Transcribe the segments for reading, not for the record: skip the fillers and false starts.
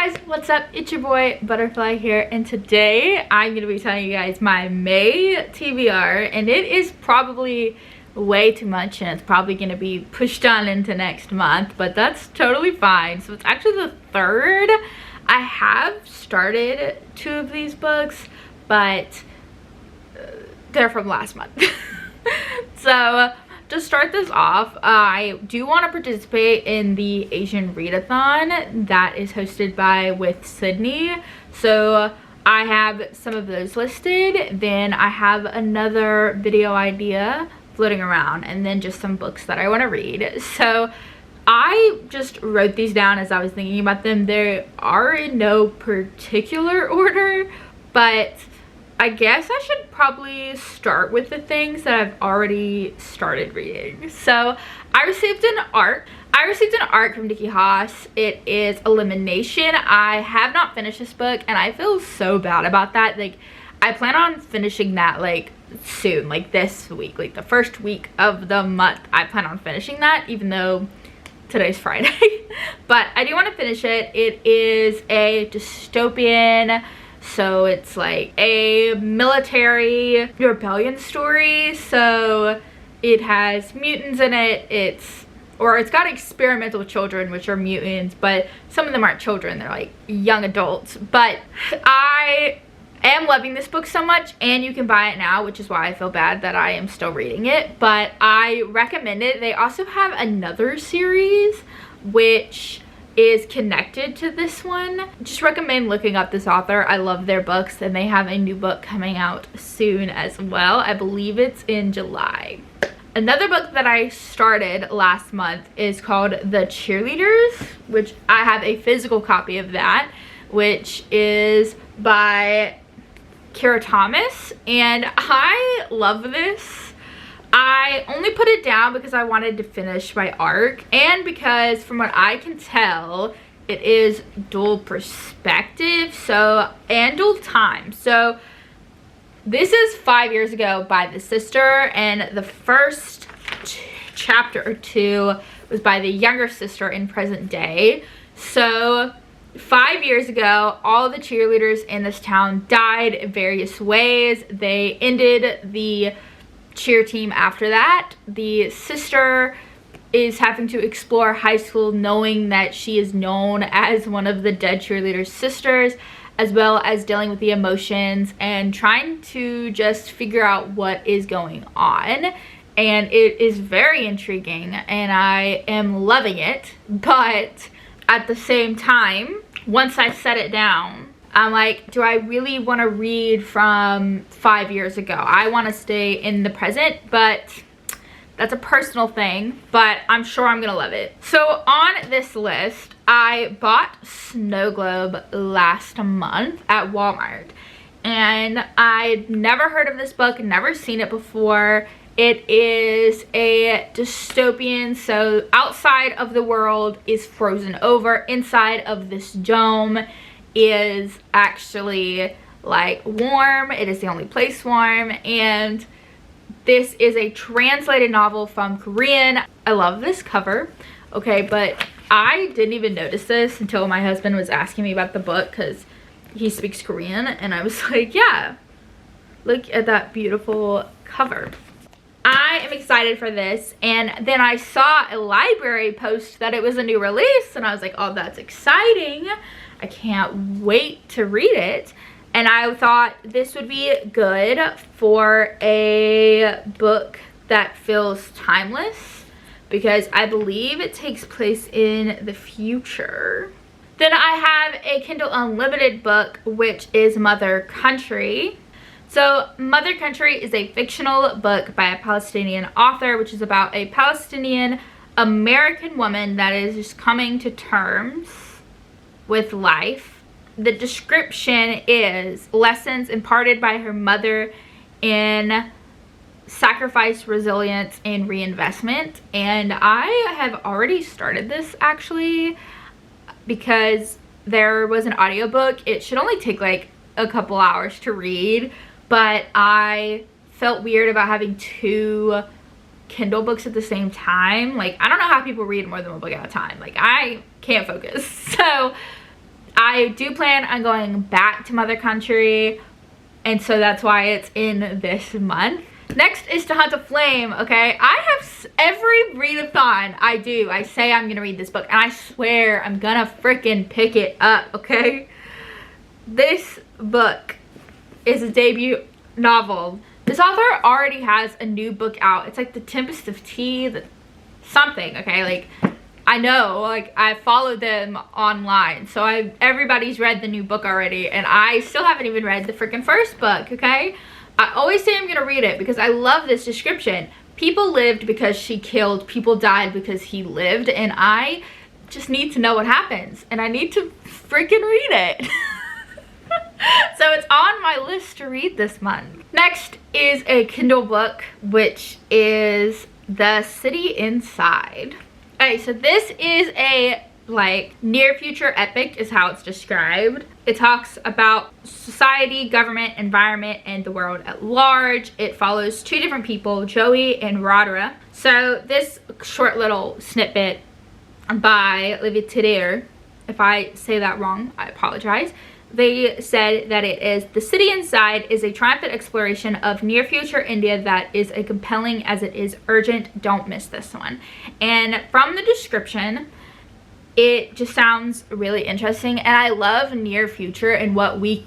guys, what's up? It's your boy Butterfly here, and today I'm gonna be telling you guys my May TBR, and it is probably way too much and it's probably gonna be pushed on into next month, but that's totally fine. So it's actually the third. I have started 2 of these books, but they're from last month. So to start this off, I do want to participate in the Asian readathon that is hosted by With Sydney. So I have some of those listed. Then I have another video idea floating around, and then just some books that I want to read. So I just wrote these down as I was thinking about them. They are in no particular order, but I guess I should probably start with the things that I've already started reading. So I received an ARC. From Nikki Haas. It is Elimination. I have not finished this book and I feel so bad about that. Like, I plan on finishing that like soon, like this week, like the first week of the month. I plan on finishing that, even though today's Friday. But I do want to finish it. It is a dystopian, so it's like a military rebellion story. So it has mutants in it. It's got experimental children, which are mutants, but some of them aren't children. They're like young adults. But I am loving this book so much, and you can buy it now, which is why I feel bad that I am still reading it, but I recommend it. They also have another series which is connected to this one. Just recommend looking up this author. I love their books, and they have a new book coming out soon as well. I believe it's in July. Another book that I started last month is called The Cheerleaders, which I have a physical copy of that, which is by Kara Thomas, and I love this. I only put it down because I wanted to finish my arc, and because from what I can tell, it is dual perspective, and dual time. So this is 5 years ago by the sister, and the first chapter or 2 was by the younger sister in present day. So 5 years ago, all the cheerleaders in this town died in various ways. They ended the cheer team after that. The sister is having to explore high school, knowing that she is known as one of the dead cheerleaders' sisters, as well as dealing with the emotions and trying to just figure out what is going on. And it is very intriguing, and I am loving it. But at the same time, once I set it down, I'm like, do I really want to read from 5 years ago? I want to stay in the present, but that's a personal thing, but I'm sure I'm gonna love it. So on this list, I bought Snow Globe last month at Walmart, and I'd never heard of this book, never seen it before. It is a dystopian, so outside of the world is frozen over. Inside of this dome is actually like warm. It is the only place warm, and this is a translated novel from Korean. I love this cover. Okay, but I didn't even notice this until my husband was asking me about the book because he speaks Korean, and I was like, yeah, look at that beautiful cover. I am excited for this, and then I saw a library post that it was a new release, and I was like, oh, that's exciting. I can't wait to read it. And I thought this would be good for a book that feels timeless, because I believe it takes place in the future. Then I have a Kindle Unlimited book, which is Mother Country. So Mother Country is a fictional book by a Palestinian author, which is about a Palestinian American woman that is just coming to terms with life. The description is lessons imparted by her mother in sacrifice, resilience, and reinvestment. And I have already started this actually because there was an audiobook. It should only take like a couple hours to read, but I felt weird about having 2 Kindle books at the same time. Like, I don't know how people read more than one book at a time. Like, I can't focus. So I I do plan on going back to mother country, and so that's why it's in this month. Next is To Hunt a Flame, okay? I have every readathon I do, I say I'm gonna read this book, and I swear I'm gonna freaking pick it up, okay? This book is a debut novel. This author already has a new book out. It's like The Tempest of Tea, something, okay? Like, I know, like, I followed them online, so everybody's read the new book already, and I still haven't even read the freaking first book, okay? I always say I'm gonna read it because I love this description. People lived because she killed, people died because he lived, and I just need to know what happens, and I need to freaking read it. So it's on my list to read this month. Next is a Kindle book, which is The City Inside. Okay, so this is a like near future epic is how it's described. It talks about society, government, environment, and the world at large. It follows two different people, Joey and Rodra. So this short little snippet by Livetier, if I say that wrong, I apologize. They said that it is The City Inside is a triumphant exploration of near future India that is as compelling as it is urgent. Don't miss this one. And from the description, it just sounds really interesting, and I love near future and what we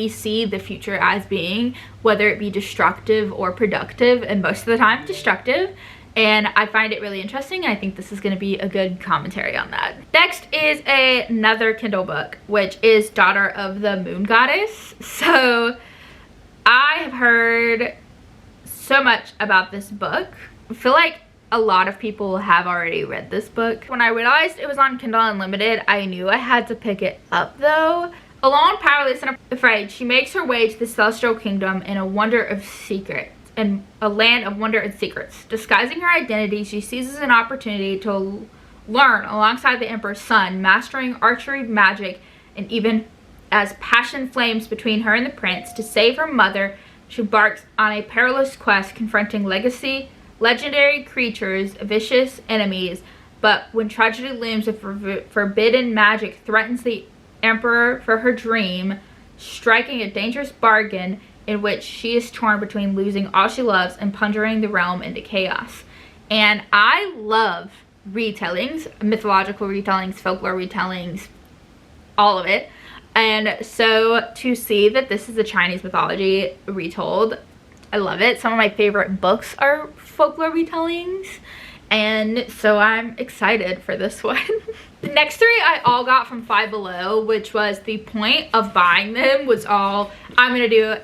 see the future as being, whether it be destructive or productive, and most of the time destructive. And I find it really interesting, and I think this is going to be a good commentary on that. Next is another Kindle book, which is Daughter of the Moon Goddess. So I have heard so much about this book. I feel like a lot of people have already read this book. When I realized it was on Kindle Unlimited, I knew I had to pick it up though. Alone, powerless, and afraid, she makes her way to the celestial kingdom in a wonder of secrets. In a land of wonder and secrets. Disguising her identity, she seizes an opportunity to learn alongside the Emperor's son, mastering archery, magic, and even as passion flames between her and the prince, to save her mother, she embarks on a perilous quest confronting legendary creatures, vicious enemies. But when tragedy looms, a forbidden magic threatens the Emperor for her dream, striking a dangerous bargain in which she is torn between losing all she loves and plunging the realm into chaos. And I love retellings, mythological retellings, folklore retellings, all of it. And so to see that this is a Chinese mythology retold, I love it. Some of my favorite books are folklore retellings, and so I'm excited for this one. The next three I all got from Five Below, which was the point of buying them was all, I'm gonna do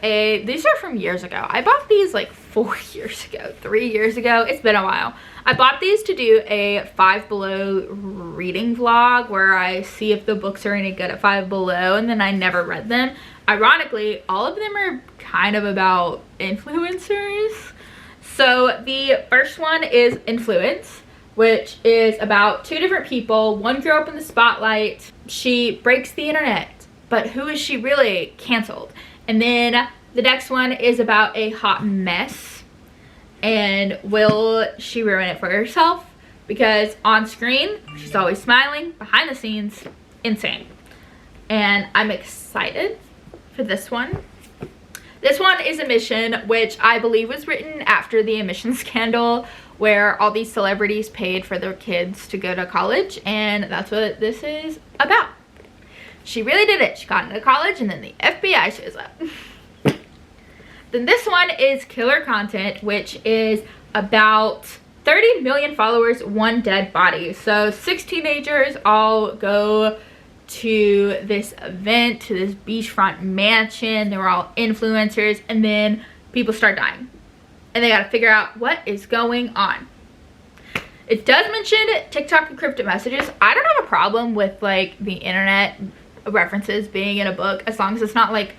these are from years ago. I bought these like 4 years ago, 3 years ago. It's been a while. I bought these to do a Five Below reading vlog where I see if the books are any good at Five Below, and then I never read them. Ironically, all of them are kind of about influencers. So the first one is Influence, which is about two different people. One grew up in the spotlight. She breaks the internet, but who is she really? Canceled. And then the next one is about a hot mess, and will she ruin it for herself? Because on screen, she's always smiling. Behind the scenes, insane. And I'm excited for this one. This one is Emission, which I believe was written after the emission scandal, where all these celebrities paid for their kids to go to college, and that's what this is about. She really did it. She got into college, and then the FBI shows up. Then this one is Killer Content, which is about 30 million followers, one dead body. So 6 teenagers all go to this event, to this beachfront mansion. They were all influencers, and then people start dying, and they got to figure out what is going on. It does mention TikTok encrypted messages. I don't have a problem with like the internet references being in a book as long as it's not like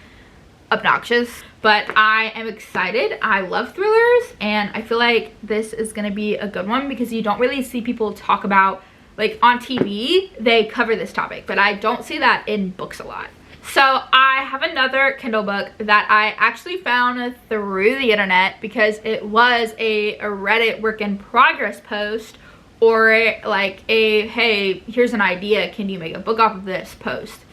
obnoxious, but I am excited. I love thrillers, and I feel like this is gonna be a good one because you don't really see people talk about, like on TV, they cover this topic, but I don't see that in books a lot. So I have another Kindle book that I actually found through the internet because it was a Reddit work in progress post or like a, hey, here's an idea, can you make a book off of this post,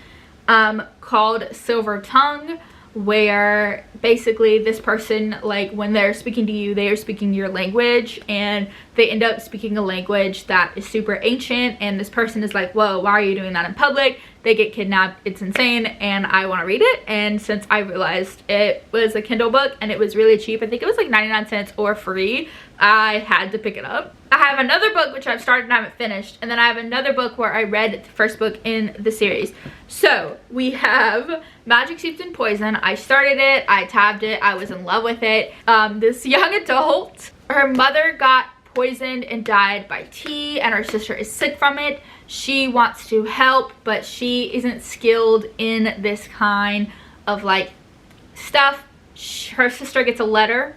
called Silver Tongue, where basically this person, like when they're speaking to you, they are speaking your language, and they end up speaking a language that is super ancient, and this person is like, whoa, why are you doing that in public? They get kidnapped, it's insane, and I want to read it. And since I realized it was a Kindle book and it was really cheap, I think it was like 99 cents or free, I had to pick it up. I have another book which I've started and haven't finished, and then I have another book where I read the first book in the series. So we have Magic Seeds and Poison. I started it, I tabbed it, I was in love with it. This young adult, her mother got poisoned and died by tea, and her sister is sick from it. She wants to help, but she isn't skilled in this kind of like stuff. Her sister gets a letter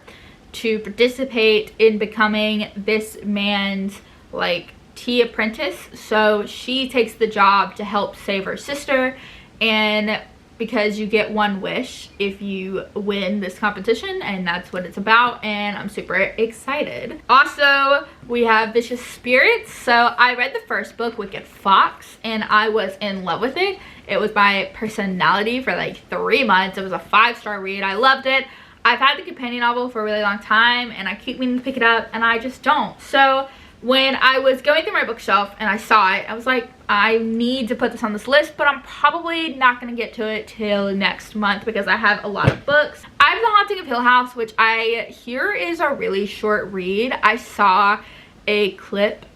to participate in becoming this man's like tea apprentice, so she takes the job to help save her sister. And because you get one wish if you win this competition, and that's what it's about, and I'm super excited. Also, we have Vicious Spirits. So I read the first book, Wicked Fox, and I was in love with it. It was my personality for like 3 months. It was a 5-star read. I loved it. I've had the companion novel for a really long time, and I keep meaning to pick it up, and I just don't. So when I was going through my bookshelf and I saw it, I was like, I need to put this on this list, but I'm probably not going to get to it till next month because I have a lot of books. I have The Haunting of Hill House, which I hear is a really short read. I saw a clip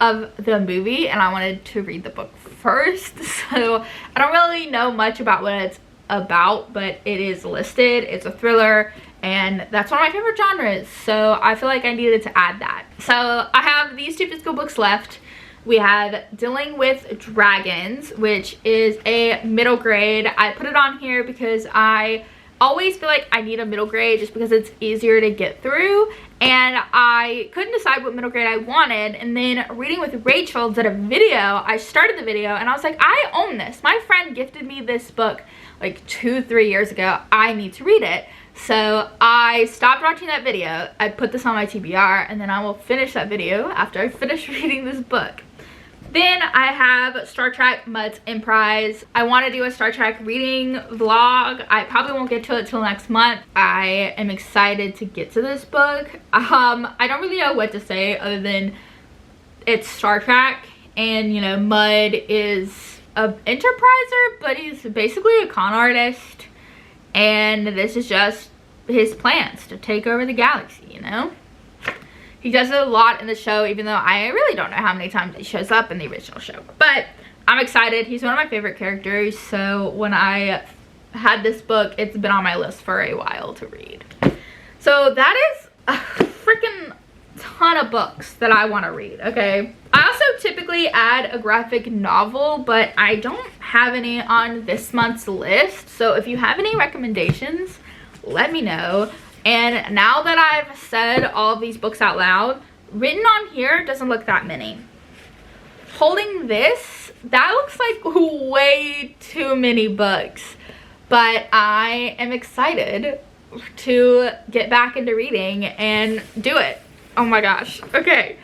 of the movie and I wanted to read the book first, so I don't really know much about what it's about, but it is listed. It's a thriller, and that's one of my favorite genres, so I feel like I needed to add that. So I have these 2 physical books left. We have Dealing with Dragons, which is a middle grade. I put it on here because I always feel like I need a middle grade just because it's easier to get through, and I couldn't decide what middle grade I wanted. And then Reading with Rachel did a video. I started the video and I was like, I own this. My friend gifted me this book like 2-3 years ago. I need to read it. So I stopped watching that video. I put this on my TBR, and then I will finish that video after I finish reading this book. Then I have Star Trek Mud's Emprise. I want to do a Star Trek reading vlog. I probably won't get to it till next month. I am excited to get to this book. I don't really know what to say other than it's Star Trek, and you know, Mud is an enterpriser, but he's basically a con artist, and this is just his plans to take over the galaxy, you know? He does it a lot in the show, even though I really don't know how many times he shows up in the original show. But I'm excited. He's one of my favorite characters, so when I had this book, it's been on my list for a while to read. So that is a freaking ton of books that I want to read, okay? I also typically add a graphic novel, but I don't have any on this month's list. So if you have any recommendations, let me know. And now that I've said all of these books out loud, written on here doesn't look that many. Holding this, that looks like way too many books. But I am excited to get back into reading and do it. Oh my gosh. Okay.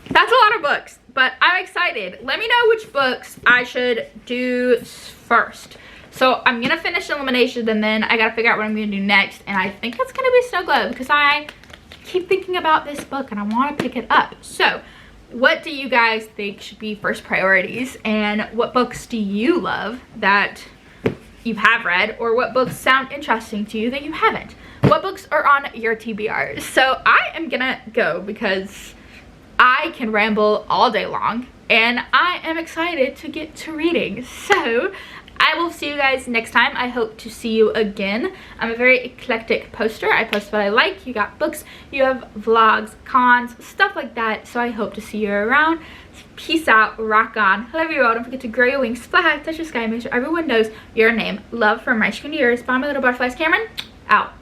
That's a lot of books, but I'm excited. Let me know which books I should do first. So I'm gonna finish Elimination, and then I gotta figure out what I'm gonna do next, and I think it's gonna be Snow Globe because I keep thinking about this book and I want to pick it up. So what do you guys think should be first priorities, and what books do you love that you have read, or what books sound interesting to you that you haven't? What books are on your TBR? So I am gonna go because I can ramble all day long, and I am excited to get to reading. So I will see you guys next time. I hope to see you again. I'm a very eclectic poster. I post what I like. You got books, you have vlogs, cons, stuff like that. So I hope to see you around. Peace out, rock on. Love you all. Don't forget to grow your wings, fly high, touch the sky, make sure everyone knows your name. Love from my chicken ears. Bye, my little butterflies. Cameron, out.